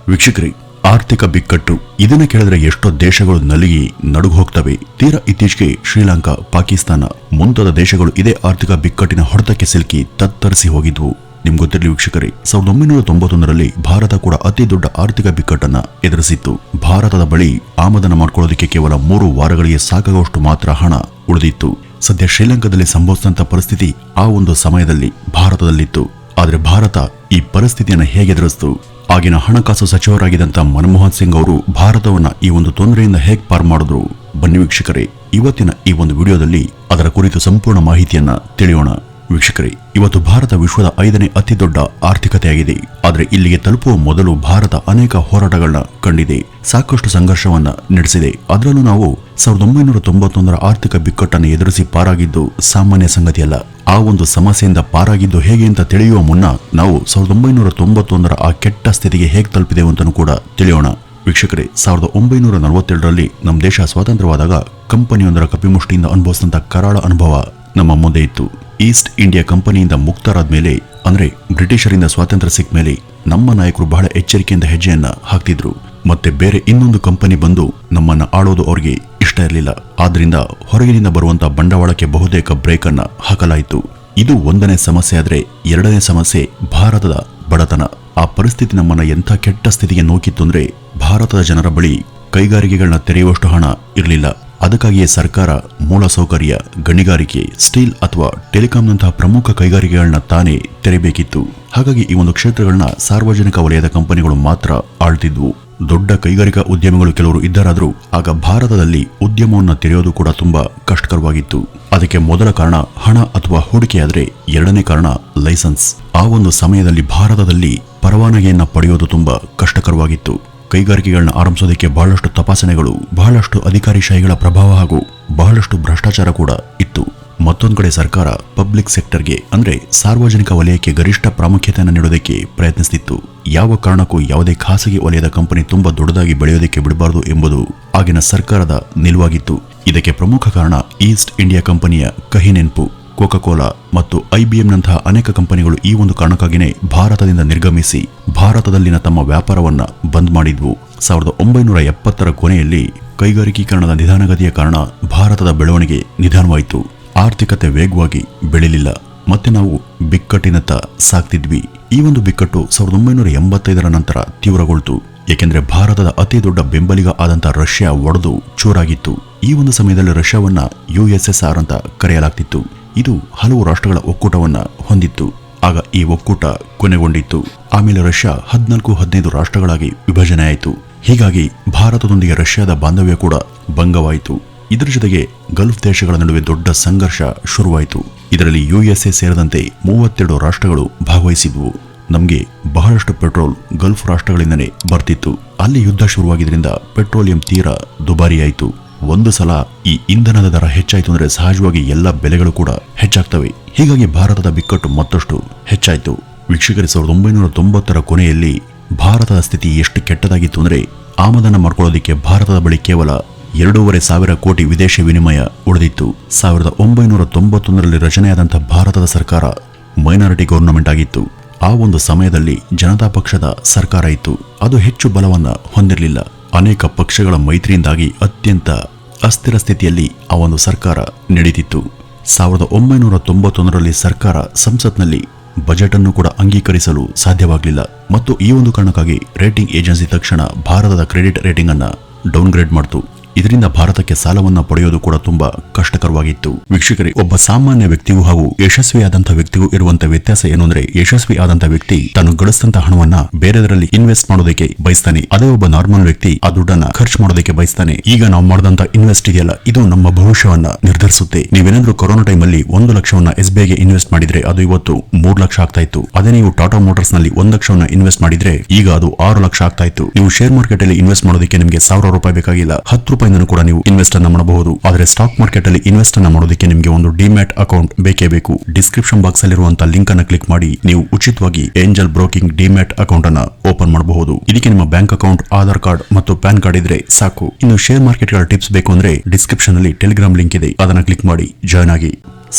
ವೀಕ್ಷಕರೇ, ಆರ್ಥಿಕ ಬಿಕ್ಕಟ್ಟು ಇದನ್ನ ಕೇಳಿದ್ರೆ ಎಷ್ಟೋ ದೇಶಗಳು ನಲಿಗಿ ನಡುಗು ಹೋಗ್ತವೆ. ತೀರಾ ಇತ್ತೀಚೆಗೆ ಶ್ರೀಲಂಕಾ, ಪಾಕಿಸ್ತಾನ ಮುಂತಾದ ದೇಶಗಳು ಇದೇ ಆರ್ಥಿಕ ಬಿಕ್ಕಟ್ಟಿನ ಹೊಡೆತಕ್ಕೆ ಸಿಲುಕಿ ತತ್ತರಿಸಿ ಹೋಗಿದ್ವು. ನಿಮ್ಗೆ ಗೊತ್ತಿರಲಿ ವೀಕ್ಷಕರೇ, 1991ರಲ್ಲಿ ಭಾರತ ಕೂಡ ಅತಿ ದೊಡ್ಡ ಆರ್ಥಿಕ ಬಿಕ್ಕಟ್ಟನ್ನ ಎದುರಿಸಿತ್ತು. ಭಾರತದ ಬಳಿ ಆಮದನ ಮಾಡ್ಕೊಳ್ಳೋದಕ್ಕೆ ಕೇವಲ 3 ವಾರಗಳಿಗೆ ಸಾಕಾಗುವಷ್ಟು ಮಾತ್ರ ಹಣ ಉಳಿದಿತ್ತು. ಸದ್ಯ ಶ್ರೀಲಂಕಾದಲ್ಲಿ ಸಂಭವಿಸಿದಂತ ಪರಿಸ್ಥಿತಿ ಆ ಒಂದು ಸಮಯದಲ್ಲಿ ಭಾರತದಲ್ಲಿತ್ತು. ಆದ್ರೆ ಭಾರತ ಈ ಪರಿಸ್ಥಿತಿಯನ್ನು ಹೇಗೆ ಎದುರಿಸಿತು? ಆಗಿನ ಹಣಕಾಸು ಸಚಿವರಾಗಿದ್ದಂತ ಮನಮೋಹನ್ ಸಿಂಗ್ ಅವರು ಭಾರತವನ್ನ ಈ ಒಂದು ತೊಂದರೆಯಿಂದ ಹೇಗೆ ಪಾರು ಮಾಡಿದ್ರು? ಬನ್ನಿ ವೀಕ್ಷಕರೇ, ಇವತ್ತಿನ ಈ ಒಂದು ವಿಡಿಯೋದಲ್ಲಿ ಅದರ ಕುರಿತು ಸಂಪೂರ್ಣ ಮಾಹಿತಿಯನ್ನ ತಿಳಿಯೋಣ. ವೀಕ್ಷಕರೇ, ಇವತ್ತು ಭಾರತ ವಿಶ್ವದ 5ನೇ ಅತಿ ದೊಡ್ಡ ಆರ್ಥಿಕತೆಯಾಗಿದೆ. ಆದರೆ ಇಲ್ಲಿಗೆ ತಲುಪುವ ಮೊದಲು ಭಾರತ ಅನೇಕ ಹೋರಾಟಗಳನ್ನ ಕಂಡಿದೆ, ಸಾಕಷ್ಟು ಸಂಘರ್ಷವನ್ನ ನಡೆಸಿದೆ. ಅದರಲ್ಲೂ ನಾವು 1991ರ ಆರ್ಥಿಕ ಬಿಕ್ಕಟ್ಟನ್ನು ಎದುರಿಸಿ ಪಾರಾಗಿದ್ದು ಸಾಮಾನ್ಯ ಸಂಗತಿಯಲ್ಲ. ಆ ಒಂದು ಸಮಸ್ಯೆಯಿಂದ ಪಾರಾಗಿದ್ದು ಹೇಗೆ ಅಂತ ತಿಳಿಯುವ ಮುನ್ನ ನಾವು 1991ರ ಆ ಕೆಟ್ಟ ಸ್ಥಿತಿಗೆ ಹೇಗೆ ತಲುಪಿದೆವು ಅಂತಲೂ ಕೂಡ ತಿಳಿಯೋಣ. ವೀಕ್ಷಕರೇ, 1947ರಲ್ಲಿ ನಮ್ಮ ದೇಶ ಸ್ವಾತಂತ್ರ್ಯವಾದಾಗ ಕಂಪನಿಯೊಂದರ ಕಪಿಮುಷ್ಟಿಯಿಂದ ಅನುಭವಿಸಿದಂತ ಕರಾಳ ಅನುಭವ ನಮ್ಮ ಮುಂದೆ ಇತ್ತು. ಈಸ್ಟ್ ಇಂಡಿಯಾ ಕಂಪನಿಯಿಂದ ಮುಕ್ತರಾದ ಮೇಲೆ, ಅಂದ್ರೆ ಬ್ರಿಟಿಷರಿಂದ ಸ್ವಾತಂತ್ರ್ಯ ಸಿಕ್ಕ ಮೇಲೆ ನಮ್ಮ ನಾಯಕರು ಬಹಳ ಎಚ್ಚರಿಕೆಯಿಂದ ಹೆಜ್ಜೆಯನ್ನ ಹಾಕ್ತಿದ್ರು. ಮತ್ತೆ ಬೇರೆ ಇನ್ನೊಂದು ಕಂಪನಿ ಬಂದು ನಮ್ಮನ್ನ ಆಳೋದು ಅವ್ರಿಗೆ ಇಷ್ಟ ಇರಲಿಲ್ಲ. ಆದ್ರಿಂದ ಹೊರಗಿನಿಂದ ಬರುವಂತ ಬಂಡವಾಳಕ್ಕೆ ಬಹುತೇಕ ಬ್ರೇಕ್ ಅನ್ನ ಹಾಕಲಾಯಿತು. ಇದು ಒಂದನೇ ಸಮಸ್ಯೆ. ಆದ್ರೆ ಎರಡನೇ ಸಮಸ್ಯೆ ಭಾರತದ ಬಡತನ. ಆ ಪರಿಸ್ಥಿತಿ ನಮ್ಮನ್ನ ಎಂಥ ಕೆಟ್ಟ ಸ್ಥಿತಿಗೆ ನೂಕಿತ್ತು ಅಂದ್ರೆ, ಭಾರತದ ಜನರ ಬಳಿ ಕೈಗಾರಿಕೆಗಳನ್ನ ತೆರೆಯುವಷ್ಟು ಹಣ ಇರಲಿಲ್ಲ. ಅದಕ್ಕಾಗಿಯೇ ಸರ್ಕಾರ ಮೂಲಸೌಕರ್ಯ, ಗಣಿಗಾರಿಕೆ, ಸ್ಟೀಲ್ ಅಥವಾ ಟೆಲಿಕಾಂನಂತಹ ಪ್ರಮುಖ ಕೈಗಾರಿಕೆಗಳನ್ನ ತಾನೇ ತೆರೆಯಬೇಕಿತ್ತು. ಹಾಗಾಗಿ ಈ ಒಂದು ಕ್ಷೇತ್ರಗಳನ್ನ ಸಾರ್ವಜನಿಕ ವಲಯದ ಕಂಪನಿಗಳು ಮಾತ್ರ ಆಳ್ತಿದ್ವು. ದೊಡ್ಡ ಕೈಗಾರಿಕಾ ಉದ್ಯಮಿಗಳು ಕೆಲವರು ಇದ್ದರಾದ್ರೂ ಆಗ ಭಾರತದಲ್ಲಿ ಉದ್ಯಮವನ್ನು ತೆರೆಯೋದು ಕೂಡ ತುಂಬಾ ಕಷ್ಟಕರವಾಗಿತ್ತು. ಅದಕ್ಕೆ ಮೊದಲ ಕಾರಣ ಹಣ ಅಥವಾ ಹೂಡಿಕೆಯಾದ್ರೆ ಎರಡನೇ ಕಾರಣ ಲೈಸೆನ್ಸ್. ಆ ಒಂದು ಸಮಯದಲ್ಲಿ ಭಾರತದಲ್ಲಿ ಪರವಾನಗಿಯನ್ನ ಪಡೆಯೋದು ತುಂಬಾ ಕಷ್ಟಕರವಾಗಿತ್ತು. ಕೈಗಾರಿಕೆಗಳನ್ನ ಆರಂಭಿಸೋದಕ್ಕೆ ಬಹಳಷ್ಟು ತಪಾಸಣೆಗಳು, ಬಹಳಷ್ಟು ಅಧಿಕಾರಿಶಾಹಿಗಳ ಪ್ರಭಾವ ಹಾಗೂ ಬಹಳಷ್ಟು ಭ್ರಷ್ಟಾಚಾರ ಕೂಡ ಇತ್ತು. ಮತ್ತೊಂದು ಕಡೆ ಸರ್ಕಾರ ಪಬ್ಲಿಕ್ ಸೆಕ್ಟರ್ಗೆ ಅಂದ್ರೆ ಸಾರ್ವಜನಿಕ ವಲಯಕ್ಕೆ ಗರಿಷ್ಠ ಪ್ರಾಮುಖ್ಯತೆಯನ್ನು ನೀಡೋದಕ್ಕೆ ಪ್ರಯತ್ನಿಸುತ್ತಿತ್ತು. ಯಾವ ಕಾರಣಕ್ಕೂ ಯಾವುದೇ ಖಾಸಗಿ ವಲಯದ ಕಂಪನಿ ತುಂಬಾ ದೊಡ್ಡದಾಗಿ ಬೆಳೆಯೋದಕ್ಕೆ ಬಿಡಬಾರದು ಎಂಬುದು ಆಗಿನ ಸರ್ಕಾರದ ನಿಲುವಾಗಿತ್ತು. ಇದಕ್ಕೆ ಪ್ರಮುಖ ಕಾರಣ ಈಸ್ಟ್ ಇಂಡಿಯಾ ಕಂಪನಿಯ ಕಹಿ ನೆನಪು. ಕೋಕಾಕೋಲಾ ಮತ್ತು IBMನಂತಹ ಅನೇಕ ಕಂಪನಿಗಳು ಈ ಒಂದು ಕಾರಣಕ್ಕಾಗಿಯೇ ಭಾರತದಿಂದ ನಿರ್ಗಮಿಸಿ ಭಾರತದಲ್ಲಿನ ತಮ್ಮ ವ್ಯಾಪಾರವನ್ನ ಬಂದ್ ಮಾಡಿದ್ವು. 1970ರ ಕೊನೆಯಲ್ಲಿ ಕೈಗಾರಿಕೀಕರಣದ ನಿಧಾನಗತಿಯ ಕಾರಣ ಭಾರತದ ಬೆಳವಣಿಗೆ ನಿಧಾನವಾಯಿತು. ಆರ್ಥಿಕತೆ ವೇಗವಾಗಿ ಬೆಳೆಯಲಿಲ್ಲ. ಮತ್ತೆ ನಾವು ಬಿಕ್ಕಟ್ಟಿನತ್ತ ಸಾಗ್ತಿದ್ವಿ. ಈ ಒಂದು ಬಿಕ್ಕಟ್ಟು 1985ರ ನಂತರ ತೀವ್ರಗೊಳ್ತು. ಏಕೆಂದ್ರೆ ಭಾರತದ ಅತಿ ದೊಡ್ಡ ಬೆಂಬಲಿಗ ಆದಂತ ರಷ್ಯಾ ಒಡೆದು ಚೂರಾಗಿತ್ತು. ಈ ಒಂದು ಸಮಯದಲ್ಲಿ ರಷ್ಯಾವನ್ನ USSR ಅಂತ ಕರೆಯಲಾಗ್ತಿತ್ತು. ಇದು ಹಲವು ರಾಷ್ಟ್ರಗಳ ಒಕ್ಕೂಟವನ್ನ ಹೊಂದಿತ್ತು. ಆಗ ಈ ಒಕ್ಕೂಟ ಕೊನೆಗೊಂಡಿತ್ತು. ಆಮೇಲೆ ರಷ್ಯಾ 14-15 ರಾಷ್ಟ್ರಗಳಾಗಿ ವಿಭಜನೆ ಆಯಿತು. ಹೀಗಾಗಿ ಭಾರತದೊಂದಿಗೆ ರಷ್ಯಾದ ಬಾಂಧವ್ಯ ಕೂಡ ಭಂಗವಾಯಿತು. ಇದರ ಜೊತೆಗೆ ಗಲ್ಫ್ ದೇಶಗಳ ನಡುವೆ ದೊಡ್ಡ ಸಂಘರ್ಷ ಶುರುವಾಯಿತು. ಇದರಲ್ಲಿ USA ಸೇರಿದಂತೆ 32 ರಾಷ್ಟ್ರಗಳು ಭಾಗವಹಿಸಿದ್ವು. ನಮಗೆ ಬಹಳಷ್ಟು ಪೆಟ್ರೋಲ್ ಗಲ್ಫ್ ರಾಷ್ಟ್ರಗಳಿಂದನೇ ಬರ್ತಿತ್ತು. ಅಲ್ಲಿ ಯುದ್ಧ ಶುರುವಾಗಿದ್ರಿಂದ ಪೆಟ್ರೋಲಿಯಂ ತೀರಾ ದುಬಾರಿಯಾಯಿತು. ಒಂದು ಸಲ ಈ ಇಂಧನದ ದರ ಹೆಚ್ಚಾಯಿತು ಅಂದ್ರೆ ಸಹಜವಾಗಿ ಎಲ್ಲ ಬೆಲೆಗಳು ಕೂಡ ಹೆಚ್ಚಾಗ್ತವೆ. ಹೀಗಾಗಿ ಭಾರತದ ಬಿಕ್ಕಟ್ಟು ಮತ್ತಷ್ಟು ಹೆಚ್ಚಾಯಿತು. ವೀಕ್ಷಕರೇ, 1990ರ ಕೊನೆಯಲ್ಲಿ ಭಾರತದ ಸ್ಥಿತಿ ಎಷ್ಟು ಕೆಟ್ಟದಾಗಿತ್ತು ಅಂದ್ರೆ, ಆಮದನ ಮಾಡ್ಕೊಳ್ಳೋದಿಕ್ಕೆ ಭಾರತದ ಬಳಿ ಕೇವಲ 2,500 ಕೋಟಿ ವಿದೇಶಿ ವಿನಿಮಯ ಉಳಿದಿತ್ತು. 1991ರಲ್ಲಿ ರಚನೆಯಾದಂತಹ ಭಾರತದ ಸರ್ಕಾರ ಮೈನಾರಿಟಿ ಗವರ್ನಮೆಂಟ್ ಆಗಿತ್ತು. ಆ ಒಂದು ಸಮಯದಲ್ಲಿ ಜನತಾ ಪಕ್ಷದ ಸರ್ಕಾರ ಇತ್ತು. ಅದು ಹೆಚ್ಚು ಬಲವನ್ನ ಹೊಂದಿರಲಿಲ್ಲ. ಅನೇಕ ಪಕ್ಷಗಳ ಮೈತ್ರಿಯಿಂದಾಗಿ ಅತ್ಯಂತ ಅಸ್ಥಿರ ಸ್ಥಿತಿಯಲ್ಲಿ ಆ ಒಂದು ಸರ್ಕಾರ ನಡೀತಿತ್ತು. 1991ರಲ್ಲಿ ಸರ್ಕಾರ ಸಂಸತ್ನಲ್ಲಿ ಬಜೆಟ್ ಅನ್ನು ಕೂಡ ಅಂಗೀಕರಿಸಲು ಸಾಧ್ಯವಾಗಲಿಲ್ಲ. ಮತ್ತು ಈ ಒಂದು ಕಾರಣಕ್ಕಾಗಿ ರೇಟಿಂಗ್ ಏಜೆನ್ಸಿ ತಕ್ಷಣ ಭಾರತದ ಕ್ರೆಡಿಟ್ ರೇಟಿಂಗ್ ಅನ್ನ ಡೌನ್ಗ್ರೇಡ್ ಮಾಡಿತು. ಇದರಿಂದ ಭಾರತಕ್ಕೆ ಸಾಲವನ್ನ ಪಡೆಯೋದು ಕೂಡ ತುಂಬಾ ಕಷ್ಟಕರವಾಗಿತ್ತು. ವೀಕ್ಷಕರೇ, ಒಬ್ಬ ಸಾಮಾನ್ಯ ವ್ಯಕ್ತಿಗೂ ಹಾಗೂ ಯಶಸ್ವಿಯಾದಂತಹ ವ್ಯಕ್ತಿಗೂ ಇರುವಂತಹ ವ್ಯತ್ಯಾಸ ಏನು ಅಂದ್ರೆ, ಯಶಸ್ವಿ ಆದಂತಹ ವ್ಯಕ್ತಿ ತಾನು ಗಳಿಸಿದಂತಹ ಹಣವನ್ನ ಬೇರೆದರಲ್ಲಿ ಇನ್ವೆಸ್ಟ್ ಮಾಡೋದಕ್ಕೆ ಬಯಸ್ತಾನೆ. ಅದೇ ಒಬ್ಬ ನಾರ್ಮಲ್ ವ್ಯಕ್ತಿ ಆ ದುಡ್ಡನ್ನ ಖರ್ಚು ಮಾಡೋದಕ್ಕೆ ಬಯಸ್ತಾನೆ. ಈಗ ನಾವು ಮಾಡಿದಂತ ಇನ್ವೆಸ್ಟ್ ಇದೆಯಲ್ಲ, ಇದು ನಮ್ಮ ಭವಿಷ್ಯವನ್ನ ನಿರ್ಧರಿಸುತ್ತೆ. ನೀವೇನಾದ್ರೂ ಕೊರೋನಾ ಟೈಮ್ ಅಲ್ಲಿ 1 ಲಕ್ಷವನ್ನ SBIಗೆ ಇನ್ವೆಸ್ಟ್ ಮಾಡಿದ್ರೆ ಅದು ಇವತ್ತು 3 ಲಕ್ಷ ಆಗ್ತಾ ಇತ್ತು. ಅದೇ ನೀವು ಟಾಟಾ ಮೋಟಾರ್ಸ್ ನಲ್ಲಿ 1 ಲಕ್ಷವನ್ನ ಇನ್ವೆಸ್ಟ್ ಮಾಡಿದ್ರೆ ಈಗ ಅದು 6 ಲಕ್ಷ ಆಗ್ತಾ ಇತ್ತು. ನೀವು ಶೇರ್ ಮಾರ್ಕೆಟ್ ಅಲ್ಲಿ ಇನ್ವೆಸ್ಟ್ ಮಾಡೋದಕ್ಕೆ ನಿಮಗೆ 1000 ರೂಪಾಯಿ ಬೇಕಾಗಿಲ್ಲ, 10 ರೂಪಾಯಿ ಕೂಡ ನೀವು ಇನ್ವೆಸ್ಟ್ ಅನ್ನ ಮಾಡಬಹುದು. ಆದರೆ ಸ್ಟಾಕ್ ಮಾರ್ಕೆಟ್ ಅಲ್ಲಿ ಇನ್ವೆಸ್ಟ್ ಅನ್ನ ಮಾಡೋದಕ್ಕೆ ನಿಮಗೆ ಒಂದು ಡಿಮ್ಯಾಟ್ ಅಕೌಂಟ್ ಬೇಕೇ ಬೇಕು. ಡಿಸ್ಕ್ರಿಪ್ಷನ್ ಬಾಕ್ಸ್ ಅಲ್ಲಿರುವಂತಹ ಲಿಂಕ್ ಅನ್ನು ಕ್ಲಿಕ್ ಮಾಡಿ ನೀವು ಉಚಿತವಾಗಿ ಏಂಜಲ್ ಬ್ರೋಕಿಂಗ್ ಡಿಮ್ಯಾಟ್ ಅಕೌಂಟ್ ಅನ್ನ ಓಪನ್ ಮಾಡಬಹುದು. ಇದಕ್ಕೆ ನಿಮ್ಮ ಬ್ಯಾಂಕ್ ಅಕೌಂಟ್, ಆಧಾರ್ ಕಾರ್ಡ್ ಮತ್ತು ಪ್ಯಾನ್ ಕಾರ್ಡ್ ಇದ್ರೆ ಸಾಕು. ಇನ್ನು ಶೇರ್ ಮಾರ್ಕೆಟ್ ಗಳ ಟಿಪ್ಸ್ ಬೇಕು ಅಂದ್ರೆ ಡಿಸ್ಕ್ರಿಪ್ಷನ್ ಅಲ್ಲಿ ಟೆಲಿಗ್ರಾಮ್ ಲಿಂಕ್ ಇದೆ, ಅದನ್ನ ಕ್ಲಿಕ್ ಮಾಡಿ ಜಾಯ್ನ್ ಆಗಿ.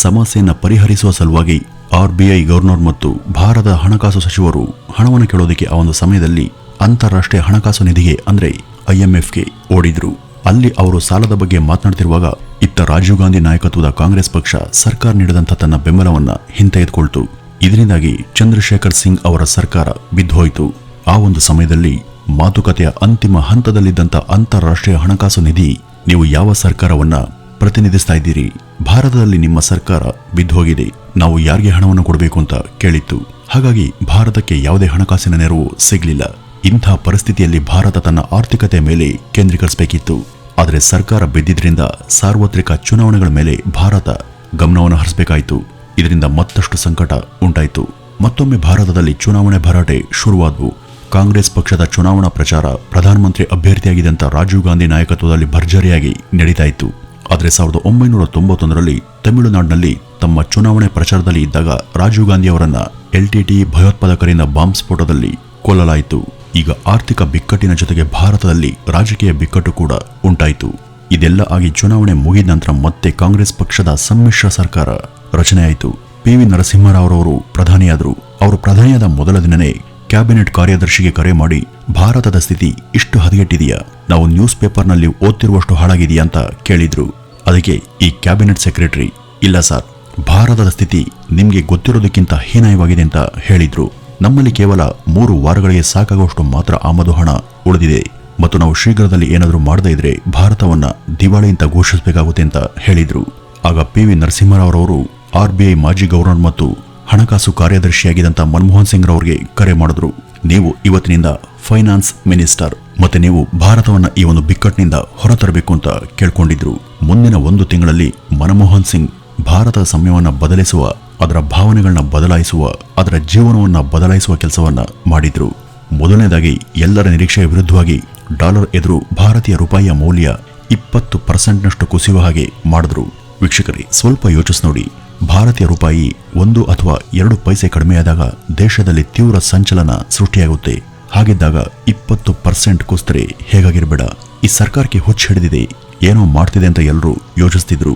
ಸಮಸ್ಯೆಯನ್ನು ಪರಿಹರಿಸುವ ಸಲುವಾಗಿ RBI ಗವರ್ನರ್ ಮತ್ತು ಭಾರತದ ಹಣಕಾಸು ಸಚಿವರು ಹಣವನ್ನು ಕೇಳೋದಕ್ಕೆ ಆ ಒಂದು ಸಮಯದಲ್ಲಿ ಅಂತಾರಾಷ್ಟ್ರೀಯ ಹಣಕಾಸು ನಿಧಿಗೆ ಅಂದ್ರೆ IMFಗೆ ಓಡಿದ್ರು. ಅಲ್ಲಿ ಅವರು ಸಾಲದ ಬಗ್ಗೆ ಮಾತನಾಡ್ತಿರುವಾಗ ಇತ್ತ ರಾಜೀವ್ ಗಾಂಧಿ ನಾಯಕತ್ವದ ಕಾಂಗ್ರೆಸ್ ಪಕ್ಷ ಸರ್ಕಾರ ನೀಡಿದಂಥ ತನ್ನ ಬೆಂಬಲವನ್ನ ಹಿಂತೆಗೆದುಕೊಳ್ತು. ಇದರಿಂದಾಗಿ ಚಂದ್ರಶೇಖರ್ ಸಿಂಗ್ ಅವರ ಸರ್ಕಾರ ಬಿದ್ದೋಯ್ತು. ಆ ಒಂದು ಸಮಯದಲ್ಲಿ ಮಾತುಕತೆಯ ಅಂತಿಮ ಹಂತದಲ್ಲಿದ್ದಂಥ ಅಂತಾರಾಷ್ಟ್ರೀಯ ಹಣಕಾಸು ನಿಧಿ, ನೀವು ಯಾವ ಸರ್ಕಾರವನ್ನ ಪ್ರತಿನಿಧಿಸ್ತಾ ಇದ್ದೀರಿ? ಭಾರತದಲ್ಲಿ ನಿಮ್ಮ ಸರ್ಕಾರ ಬಿದ್ದೋಗಿದೆ, ನಾವು ಯಾರಿಗೆ ಹಣವನ್ನು ಕೊಡಬೇಕು ಅಂತ ಕೇಳಿತ್ತು. ಹಾಗಾಗಿ ಭಾರತಕ್ಕೆ ಯಾವುದೇ ಹಣಕಾಸಿನ ನೆರವು ಸಿಗಲಿಲ್ಲ. ಇಂಥ ಪರಿಸ್ಥಿತಿಯಲ್ಲಿ ಭಾರತ ತನ್ನ ಆರ್ಥಿಕತೆ ಮೇಲೆ ಕೇಂದ್ರೀಕರಿಸಬೇಕಿತ್ತು. ಆದರೆ ಸರ್ಕಾರ ಬಿದ್ದಿದ್ರಿಂದ ಸಾರ್ವತ್ರಿಕ ಚುನಾವಣೆಗಳ ಮೇಲೆ ಭಾರತ ಗಮನವನ್ನು ಹರಿಸಬೇಕಾಯಿತು. ಇದರಿಂದ ಮತ್ತಷ್ಟು ಸಂಕಟ ಉಂಟಾಯಿತು. ಮತ್ತೊಮ್ಮೆ ಭಾರತದಲ್ಲಿ ಚುನಾವಣೆ ಭರಾಟೆ ಶುರುವಾದವು. ಕಾಂಗ್ರೆಸ್ ಪಕ್ಷದ ಚುನಾವಣಾ ಪ್ರಚಾರ ಪ್ರಧಾನಮಂತ್ರಿ ಅಭ್ಯರ್ಥಿಯಾಗಿದ್ದಂಥ ರಾಜೀವ್ ಗಾಂಧಿ ನಾಯಕತ್ವದಲ್ಲಿ ಭರ್ಜರಿಯಾಗಿ ನಡೀತಾ ಇತ್ತು. ಆದರೆ 1991ರಲ್ಲಿ ತಮಿಳುನಾಡಿನಲ್ಲಿ ತಮ್ಮ ಚುನಾವಣೆ ಪ್ರಚಾರದಲ್ಲಿ ಇದ್ದಾಗ ರಾಜೀವ್ ಗಾಂಧಿ ಅವರನ್ನ LTTE ಭಯೋತ್ಪಾದಕರಿಂದ ಬಾಂಬ್ ಸ್ಫೋಟದಲ್ಲಿ ಕೊಲ್ಲಲಾಯಿತು. ಈಗ ಆರ್ಥಿಕ ಬಿಕ್ಕಟ್ಟಿನ ಜೊತೆಗೆ ಭಾರತದಲ್ಲಿ ರಾಜಕೀಯ ಬಿಕ್ಕಟ್ಟು ಕೂಡ ಉಂಟಾಯಿತು. ಇದೆಲ್ಲ ಆಗಿ ಚುನಾವಣೆ ಮುಗಿದ ನಂತರ ಮತ್ತೆ ಕಾಂಗ್ರೆಸ್ ಪಕ್ಷದ ಸಮ್ಮಿಶ್ರ ಸರ್ಕಾರ ರಚನೆಯಾಯಿತು. PV ನರಸಿಂಹರಾವ್ ಪ್ರಧಾನಿಯಾದರು. ಅವರು ಪ್ರಧಾನಿಯಾದ ಮೊದಲ ದಿನನೇ ಕ್ಯಾಬಿನೆಟ್ ಕಾರ್ಯದರ್ಶಿಗೆ ಕರೆ ಮಾಡಿ, ಭಾರತದ ಸ್ಥಿತಿ ಇಷ್ಟು ಹದಗೆಟ್ಟಿದೆಯಾ, ನಾವು ನ್ಯೂಸ್ ಪೇಪರ್ನಲ್ಲಿ ಓದ್ತಿರುವಷ್ಟು ಹಾಳಾಗಿದೆಯಾ ಅಂತ ಕೇಳಿದ್ರು. ಅದಕ್ಕೆ ಈ ಕ್ಯಾಬಿನೆಟ್ ಸೆಕ್ರೆಟರಿ, ಇಲ್ಲ ಸರ್, ಭಾರತದ ಸ್ಥಿತಿ ನಿಮ್ಗೆ ಗೊತ್ತಿರೋದಕ್ಕಿಂತ ಹೀನಾಯವಾಗಿದೆ ಅಂತ ಹೇಳಿದ್ರು. ನಮ್ಮಲ್ಲಿ ಕೇವಲ 3 ವಾರಗಳಿಗೆ ಸಾಕಾಗುವಷ್ಟು ಮಾತ್ರ ಆಮದು ಹಣ ಉಳಿದಿದೆ ಮತ್ತು ನಾವು ಶೀಘ್ರದಲ್ಲಿ ಏನಾದರೂ ಮಾಡದೇ ಇದ್ರೆ ಭಾರತವನ್ನ ದಿವಾಳಿ ಅಂತ ಘೋಷಿಸಬೇಕಾಗುತ್ತೆ ಅಂತ ಹೇಳಿದ್ರು. ಆಗ PV ನರಸಿಂಹರಾವ್ RBI ಮಾಜಿ ಗವರ್ನರ್ ಮತ್ತು ಹಣಕಾಸು ಕಾರ್ಯದರ್ಶಿಯಾಗಿದ್ದಂಥ ಮನಮೋಹನ್ ಸಿಂಗ್ ರವರಿಗೆ ಕರೆ ಮಾಡಿದ್ರು. ನೀವು ಇವತ್ತಿನಿಂದ ಫೈನಾನ್ಸ್ ಮಿನಿಸ್ಟರ್, ಮತ್ತೆ ನೀವು ಭಾರತವನ್ನ ಈ ಒಂದು ಬಿಕ್ಕಟ್ಟಿನಿಂದ ಹೊರತರಬೇಕು ಅಂತ ಕೇಳ್ಕೊಂಡಿದ್ರು. ಮುಂದಿನ 1 ತಿಂಗಳಲ್ಲಿ ಮನಮೋಹನ್ ಸಿಂಗ್ ಭಾರತದ ಸಮಯವನ್ನ ಬದಲಿಸುವ, ಅದರ ಭಾವನೆಗಳನ್ನ ಬದಲಾಯಿಸುವ, ಅದರ ಜೀವನವನ್ನ ಬದಲಾಯಿಸುವ ಕೆಲಸವನ್ನ ಮಾಡಿದ್ರು. ಮೊದಲನೇದಾಗಿ ಎಲ್ಲರ ನಿರೀಕ್ಷೆಯ ವಿರುದ್ಧವಾಗಿ ಡಾಲರ್ ಎದುರು ಭಾರತೀಯ ರೂಪಾಯಿಯ ಮೌಲ್ಯ 20% ಕುಸಿಯುವ ಹಾಗೆ ಮಾಡಿದ್ರು. ವೀಕ್ಷಕರೇ, ಸ್ವಲ್ಪ ಯೋಚಿಸಿ ನೋಡಿ. ಭಾರತೀಯ ರೂಪಾಯಿ 1 ಅಥವಾ 2 ಪೈಸೆ ಕಡಿಮೆಯಾದಾಗ ದೇಶದಲ್ಲಿ ತೀವ್ರ ಸಂಚಲನ ಸೃಷ್ಟಿಯಾಗುತ್ತೆ. ಹಾಗಿದ್ದಾಗ 20% ಕುಸಿತರೆ ಹೇಗಾಗಿರಬೇಡ. ಈ ಸರ್ಕಾರಕ್ಕೆ ಹುಚ್ಚು ಹಿಡಿದಿದೆ, ಏನೋ ಮಾಡ್ತಿದೆ ಅಂತ ಎಲ್ಲರೂ ಯೋಚಿಸ್ತಿದ್ರು.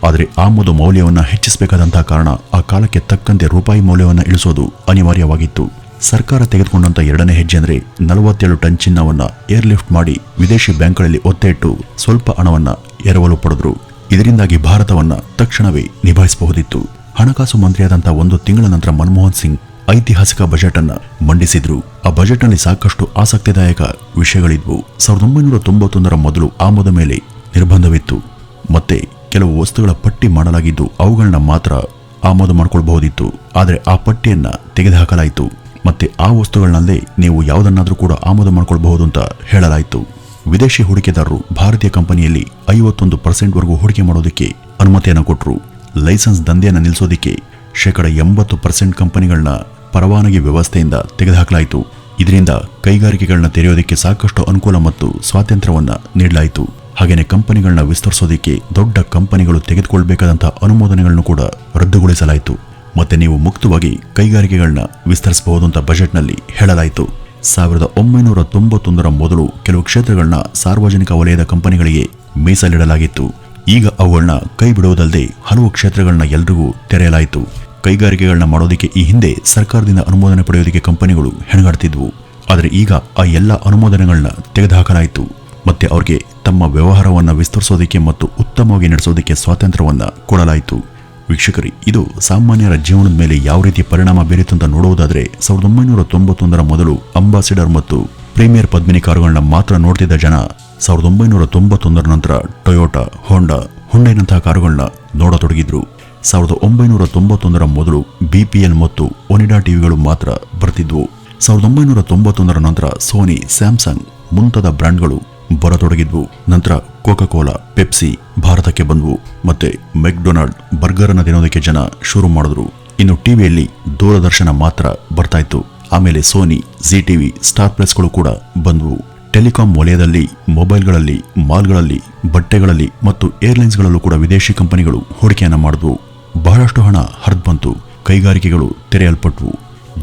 ಆದರೆ ಆಮದು ಮೌಲ್ಯವನ್ನ ಹೆಚ್ಚಿಸಬೇಕಾದಂತಹ ಕಾರಣ ಆ ಕಾಲಕ್ಕೆ ತಕ್ಕಂತೆ ರೂಪಾಯಿ ಮೌಲ್ಯವನ್ನ ಇಳಿಸೋದು ಅನಿವಾರ್ಯವಾಗಿತ್ತು. ಸರ್ಕಾರ ತೆಗೆದುಕೊಂಡಂತ 2ನೇ ಹೆಜ್ಜೆ ಅಂದ್ರೆ 47 ಟನ್ ಚಿನ್ನವನ್ನ ಏರ್ಲಿಫ್ಟ್ ಮಾಡಿ ವಿದೇಶಿ ಬ್ಯಾಂಕ್ಗಳಲ್ಲಿ ಒತ್ತೆ ಇಟ್ಟು ಸ್ವಲ್ಪ ಹಣವನ್ನ ಎರವಲು ಪಡೆದ್ರು. ಇದರಿಂದಾಗಿ ಭಾರತವನ್ನ ತಕ್ಷಣವೇ ನಿಭಾಯಿಸಬಹುದಿತ್ತು. ಹಣಕಾಸು ಮಂತ್ರಿಯಾದಂಥ 1 ತಿಂಗಳ ನಂತರ ಮನಮೋಹನ್ ಸಿಂಗ್ ಐತಿಹಾಸಿಕ ಬಜೆಟ್ ಅನ್ನ ಮಂಡಿಸಿದ್ರು. ಆ ಬಜೆಟ್ ನಲ್ಲಿ ಸಾಕಷ್ಟು ಆಸಕ್ತಿದಾಯಕ ವಿಷಯಗಳಿದ್ವು. 1991ರ ಮೊದಲು ಆಮದು ಮೇಲೆ ನಿರ್ಬಂಧವಿತ್ತು. ಮತ್ತೆ ಕೆಲವು ವಸ್ತುಗಳ ಪಟ್ಟಿ ಮಾಡಲಾಗಿದ್ದು ಅವುಗಳನ್ನ ಮಾತ್ರ ಆಮದು ಮಾಡಿಕೊಳ್ಳಬಹುದಿತ್ತು. ಆದರೆ ಆ ಪಟ್ಟಿಯನ್ನ ತೆಗೆದುಹಾಕಲಾಯಿತು. ಮತ್ತೆ ಆ ವಸ್ತುಗಳನ್ನಲ್ಲೇ ನೀವು ಯಾವುದನ್ನಾದ್ರೂ ಕೂಡ ಆಮದು ಮಾಡಿಕೊಳ್ಳಬಹುದು ಅಂತ ಹೇಳಲಾಯಿತು. ವಿದೇಶಿ ಹೂಡಿಕೆದಾರರು ಭಾರತೀಯ ಕಂಪನಿಯಲ್ಲಿ 51% ವರೆಗೂ ಹೂಡಿಕೆ ಮಾಡೋದಕ್ಕೆ ಅನುಮತಿಯನ್ನು ಕೊಟ್ಟರು. ಲೈಸೆನ್ಸ್ ದಂಧೆಯನ್ನು ನಿಲ್ಲಿಸೋದಕ್ಕೆ 80% ಕಂಪನಿಗಳನ್ನ ಪರವಾನಗಿ ವ್ಯವಸ್ಥೆಯಿಂದ ತೆಗೆದುಹಾಕಲಾಯಿತು. ಇದರಿಂದ ಕೈಗಾರಿಕೆಗಳನ್ನ ತೆರೆಯೋದಕ್ಕೆ ಸಾಕಷ್ಟು ಅನುಕೂಲ ಮತ್ತು ಸ್ವಾತಂತ್ರ್ಯವನ್ನ ನೀಡಲಾಯಿತು. ಹಾಗೇನೆ ಕಂಪನಿಗಳನ್ನ ವಿಸ್ತರಿಸೋದಕ್ಕೆ ದೊಡ್ಡ ಕಂಪನಿಗಳು ತೆಗೆದುಕೊಳ್ಬೇಕಾದಂತಹ ಅನುಮೋದನೆಗಳನ್ನು ಕೂಡ ರದ್ದುಗೊಳಿಸಲಾಯಿತು. ಮತ್ತೆ ನೀವು ಮುಕ್ತವಾಗಿ ಕೈಗಾರಿಕೆಗಳನ್ನ ವಿಸ್ತರಿಸಬಹುದು ಅಂತ ಬಜೆಟ್ನಲ್ಲಿ ಹೇಳಲಾಯಿತು. 1991ರ ಮೊದಲು ಕೆಲವು ಕ್ಷೇತ್ರಗಳನ್ನ ಸಾರ್ವಜನಿಕ ವಲಯದ ಕಂಪನಿಗಳಿಗೆ ಮೀಸಲಿಡಲಾಗಿತ್ತು. ಈಗ ಅವುಗಳನ್ನ ಕೈ ಬಿಡುವುದಲ್ಲದೆ ಹಲವು ಕ್ಷೇತ್ರಗಳನ್ನ ಎಲ್ರಿಗೂ ತೆರೆಯಲಾಯಿತು. ಕೈಗಾರಿಕೆಗಳನ್ನ ಮಾಡೋದಕ್ಕೆ ಈ ಹಿಂದೆ ಸರ್ಕಾರದಿಂದ ಅನುಮೋದನೆ ಪಡೆಯೋದಕ್ಕೆ ಕಂಪನಿಗಳು ಹೆಣಗಾಡ್ತಿದ್ವು. ಆದರೆ ಈಗ ಆ ಎಲ್ಲ ಅನುಮೋದನೆಗಳನ್ನ ತೆಗೆದುಹಾಕಲಾಯಿತು. ಮತ್ತೆ ಅವ್ರಿಗೆ ತಮ್ಮ ವ್ಯವಹಾರವನ್ನ ವಿಸ್ತರಿಸೋದಕ್ಕೆ ಮತ್ತು ಉತ್ತಮವಾಗಿ ನಡೆಸೋದಕ್ಕೆ ಸ್ವಾತಂತ್ರ್ಯವನ್ನ ಕೊಡಲಾಯಿತು. ವೀಕ್ಷಕರಿ, ಇದು ಸಾಮಾನ್ಯರ ಜೀವನದ ಮೇಲೆ ಯಾವ ರೀತಿ ಪರಿಣಾಮ ಬೀರಿತು ಅಂತ ನೋಡುವುದಾದ್ರೆ 1991ರ ಮೊದಲು ಅಂಬಾಸಿಡರ್ ಮತ್ತು ಪ್ರೀಮಿಯರ್ ಪದ್ಮಿನಿ ಕಾರುಗಳನ್ನ ಮಾತ್ರ ನೋಡ್ತಿದ್ದ ಜನ 1991ರ ನಂತರ ಟೊಯೋಟಾ, ಹುಂಡೈನಂತಹ ಕಾರುಗಳನ್ನ ನೋಡತೊಡಗಿದ್ರು. 1991ರ ಮೊದಲು BPL ಮತ್ತು ಒನಿಡಾ ಟಿವಿಗಳು ಮಾತ್ರ ಬರ್ತಿದ್ವು. 1991ರ ನಂತರ ಸೋನಿ, ಸ್ಯಾಮ್ಸಂಗ್ ಮುಂತಾದ ಬ್ರ್ಯಾಂಡ್ಗಳು ಬರತೊಡಗಿದ್ವು. ನಂತರ ಕೋಕಾ-ಕೋಲಾ, ಪೆಪ್ಸಿ ಭಾರತಕ್ಕೆ ಬಂದ್ವು. ಮತ್ತೆ ಮೆಕ್ಡೊನಾಲ್ಡ್ ಬರ್ಗರ್ ಅನ್ನ ತಿನ್ನೋದಕ್ಕೆ ಜನ ಶುರು ಮಾಡಿದ್ರು. ಇನ್ನು ಟಿವಿಯಲ್ಲಿ ದೂರದರ್ಶನ ಮಾತ್ರ ಬರ್ತಾ ಇತ್ತು. ಆಮೇಲೆ ಸೋನಿ, ZTV, ಸ್ಟಾರ್ ಪ್ಲಸ್ಗಳು ಕೂಡ ಬಂದ್ವು. ಟೆಲಿಕಾಂ ವಲಯದಲ್ಲಿ, ಮೊಬೈಲ್ಗಳಲ್ಲಿ, ಮಾಲ್ಗಳಲ್ಲಿ, ಬಟ್ಟೆಗಳಲ್ಲಿ ಮತ್ತು ಏರ್ಲೈನ್ಸ್ಗಳಲ್ಲೂ ಕೂಡ ವಿದೇಶಿ ಕಂಪನಿಗಳು ಹೂಡಿಕೆಯನ್ನ ಮಾಡಿದ್ವು. ಬಹಳಷ್ಟು ಹಣ ಹರಿದು ಬಂತು. ಕೈಗಾರಿಕೆಗಳು ತೆರೆಯಲ್ಪಟ್ವು.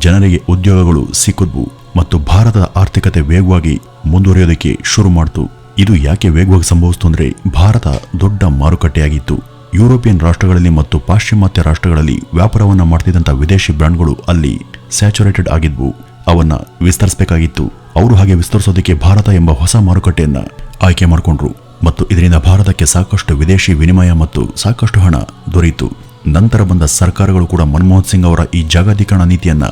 ಜನರಿಗೆ ಉದ್ಯೋಗಗಳು ಸಿಕ್ಕಿದ್ವು ಮತ್ತು ಭಾರತದ ಆರ್ಥಿಕತೆ ವೇಗವಾಗಿ ಮುಂದುವರಿಯೋದಕ್ಕೆ ಶುರು ಮಾಡಿತು. ಇದು ಯಾಕೆ ವೇಗವಾಗಿ ಸಂಭವಿಸಿತು ಅಂದ್ರೆ, ಭಾರತ ದೊಡ್ಡ ಮಾರುಕಟ್ಟೆಯಾಗಿತ್ತು. ಯುರೋಪಿಯನ್ ರಾಷ್ಟ್ರಗಳಲ್ಲಿ ಮತ್ತು ಪಾಶ್ಚಿಮಾತ್ಯ ರಾಷ್ಟ್ರಗಳಲ್ಲಿ ವ್ಯಾಪಾರವನ್ನ ಮಾಡ್ತಿದ್ದಂಥ ವಿದೇಶಿ ಬ್ರ್ಯಾಂಡ್ಗಳು ಅಲ್ಲಿ ಸ್ಯಾಚುರೇಟೆಡ್ ಆಗಿದ್ವು. ಅವನ್ನ ವಿಸ್ತರಿಸಬೇಕಾಗಿತ್ತು. ಅವರು ಹಾಗೆ ವಿಸ್ತರಿಸೋದಕ್ಕೆ ಭಾರತ ಎಂಬ ಹೊಸ ಮಾರುಕಟ್ಟೆಯನ್ನ ಆಯ್ಕೆ ಮಾಡಿಕೊಂಡ್ರು ಮತ್ತು ಇದರಿಂದ ಭಾರತಕ್ಕೆ ಸಾಕಷ್ಟು ವಿದೇಶಿ ವಿನಿಮಯ ಮತ್ತು ಸಾಕಷ್ಟು ಹಣ ದೊರೆಯಿತು. ನಂತರ ಬಂದ ಸರ್ಕಾರಗಳು ಕೂಡ ಮನಮೋಹನ್ ಸಿಂಗ್ ಅವರ ಈ ಜಾಗತೀಕರಣ ನೀತಿಯನ್ನ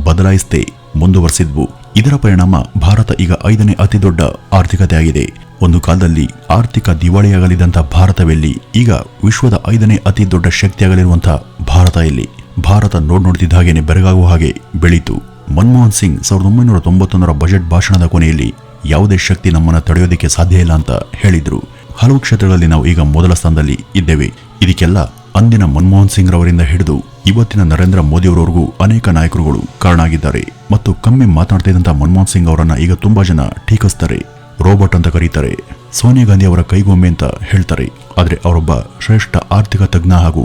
ಬದಲಾಯಿಸದೆ ಮುಂದುವರೆಸಿದ್ವು. ಇದರ ಪರಿಣಾಮ ಭಾರತ ಈಗ 5ನೇ ಅತಿ ದೊಡ್ಡ ಆರ್ಥಿಕತೆಯಾಗಿದೆ. ಒಂದು ಕಾಲದಲ್ಲಿ ಆರ್ಥಿಕ ದಿವಾಳಿಯಾಗಲಿದ್ದಂಥ ಭಾರತವೆಲ್ಲಿ ಈಗ ವಿಶ್ವದ 5ನೇ ಅತಿ ದೊಡ್ಡ ಶಕ್ತಿಯಾಗಲಿರುವಂತಹ ಭಾರತ ಇಲ್ಲಿ. ಭಾರತ ನೋಡ್ತಿದ್ದ ಹಾಗೇನೆ ಬೆರಗಾಗುವ ಹಾಗೆ ಬೆಳೀತು. ಮನಮೋಹನ್ ಸಿಂಗ್ 1991ರ ಬಜೆಟ್ ಭಾಷಣದ ಕೊನೆಯಲ್ಲಿ ಯಾವುದೇ ಶಕ್ತಿ ನಮ್ಮನ್ನು ತಡೆಯೋದಕ್ಕೆ ಸಾಧ್ಯ ಇಲ್ಲ ಅಂತ ಹೇಳಿದ್ರು. ಹಲವು ಕ್ಷೇತ್ರಗಳಲ್ಲಿ ನಾವು ಈಗ ಮೊದಲ ಸ್ಥಾನದಲ್ಲಿ ಇದ್ದೇವೆ. ಇದಕ್ಕೆಲ್ಲ ಅಂದಿನ ಮನಮೋಹನ್ ಸಿಂಗ್ ರವರಿಂದ ಹಿಡಿದು ಇವತ್ತಿನ ನರೇಂದ್ರ ಮೋದಿಯವರವರೆಗೂ ಅನೇಕ ನಾಯಕರುಗಳು ಕಾರಣ ಆಗಿದ್ದಾರೆ. ಮತ್ತು ಕಮ್ಮಿ ಮಾತನಾಡ್ತಿದ್ದಂಥ ಮನಮೋಹನ್ ಸಿಂಗ್ ಅವರನ್ನ ಈಗ ತುಂಬಾ ಜನ ಟೀಕಿಸ್ತಾರೆ, ರೋಬೋಟ್ ಅಂತ ಕರೀತಾರೆ, ಸೋನಿಯಾ ಗಾಂಧಿ ಅವರ ಕೈಗೊಂಬೆ ಅಂತ ಹೇಳ್ತಾರೆ. ಆದರೆ ಅವರೊಬ್ಬ ಶ್ರೇಷ್ಠ ಆರ್ಥಿಕ ತಜ್ಞ ಹಾಗೂ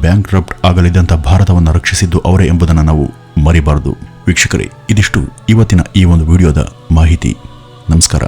ಬ್ಯಾಂಕ್ ರಪ್ಟ್ ಆಗಲಿದ್ದಂಥ ಭಾರತವನ್ನು ರಕ್ಷಿಸಿದ್ದು ಅವರೇ ಎಂಬುದನ್ನು ನಾವು ಮರಿಬಾರದು. ವೀಕ್ಷಕರೇ, ಇದಿಷ್ಟು ಇವತ್ತಿನ ಈ ಒಂದು ವಿಡಿಯೋದ ಮಾಹಿತಿ. ನಮಸ್ಕಾರ.